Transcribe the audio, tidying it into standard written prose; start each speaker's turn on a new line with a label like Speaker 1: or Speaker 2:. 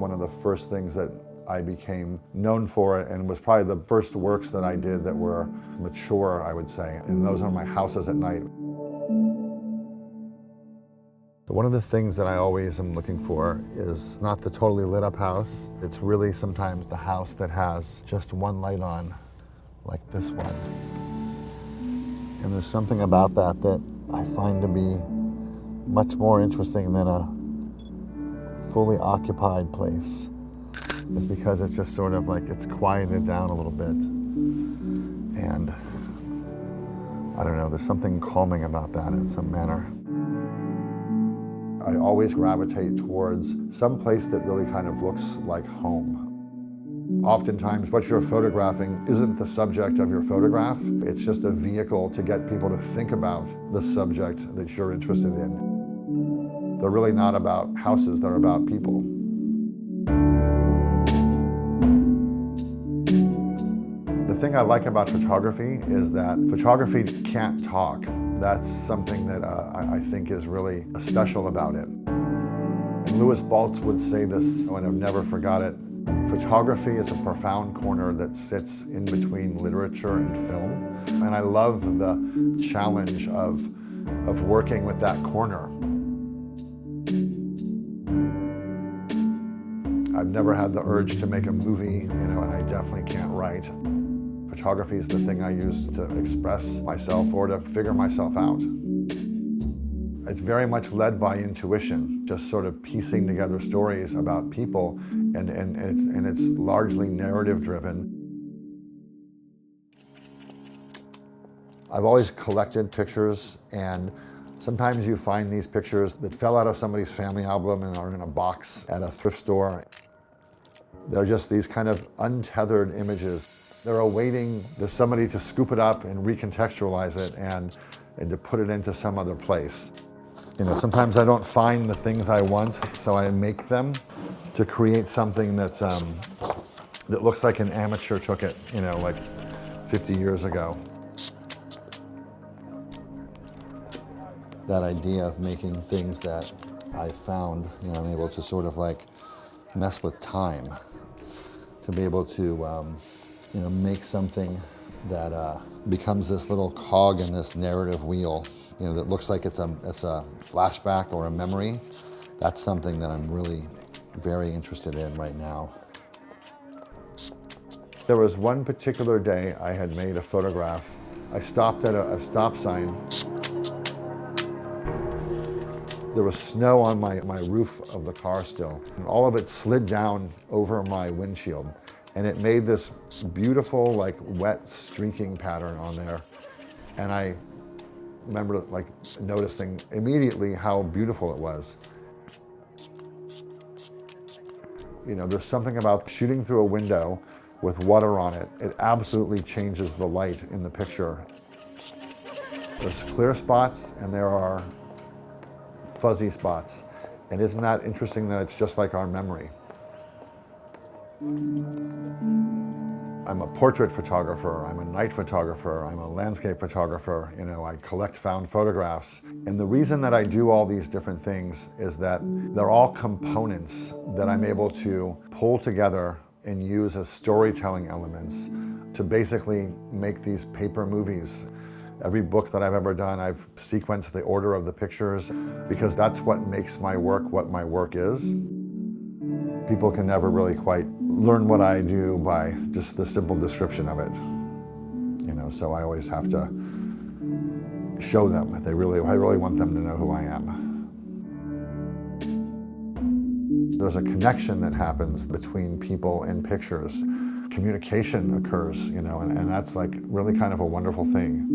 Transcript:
Speaker 1: one of the first things that I became known for, and was probably the first works that I did that were mature, I would say. And those are my houses at night. One of the things that I always am looking for is not the totally lit up house. It's really sometimes the house that has just one light on, like this one. And there's something about that that I find to be much more interesting than a fully occupied place. It's because it's just sort of like it's quieted down a little bit. And I don't know, there's something calming about that in some manner. I always gravitate towards some place that really kind of looks like home. Oftentimes, what you're photographing isn't the subject of your photograph. It's just a vehicle to get people to think about the subject that you're interested in. They're really not about houses, they're about people. The thing I like about photography is that photography can't talk. That's something that I think is really special about it. And Louis Baltz would say this, and I've never forgot it. Photography is a profound corner that sits in between literature and film. And I love the challenge of working with that corner. I've never had the urge to make a movie, and I definitely can't write. Photography is the thing I use to express myself or to figure myself out. It's very much led by intuition, just sort of piecing together stories about people, and it's largely narrative driven. I've always collected pictures, and sometimes you find these pictures that fell out of somebody's family album and are in a box at a thrift store. They're just these kind of untethered images. They're awaiting somebody to scoop it up and recontextualize it and to put it into some other place. Sometimes I don't find the things I want, so I make them to create something that looks like an amateur took it, like 50 years ago. That idea of making things that I found, I'm able to sort of like mess with time, to be able to make something that becomes this little cog in this narrative wheel, that looks like it's a flashback or a memory. That's something that I'm really very interested in right now. There was one particular day I had made a photograph. I stopped at a stop sign. There was snow on my roof of the car still, and all of it slid down over my windshield. And it made this beautiful, like, wet streaking pattern on there. And I remember, like, noticing immediately how beautiful it was. There's something about shooting through a window with water on it. It absolutely changes the light in the picture. There's clear spots and there are fuzzy spots. And isn't that interesting that it's just like our memory? I'm a portrait photographer, I'm a night photographer, I'm a landscape photographer, I collect found photographs. And the reason that I do all these different things is that they're all components that I'm able to pull together and use as storytelling elements to basically make these paper movies. Every book that I've ever done, I've sequenced the order of the pictures because that's what makes my work what my work is. People can never really quite learn what I do by just the simple description of it. So I always have to show them. I really want them to know who I am. There's a connection that happens between people and pictures. Communication occurs, and that's like really kind of a wonderful thing.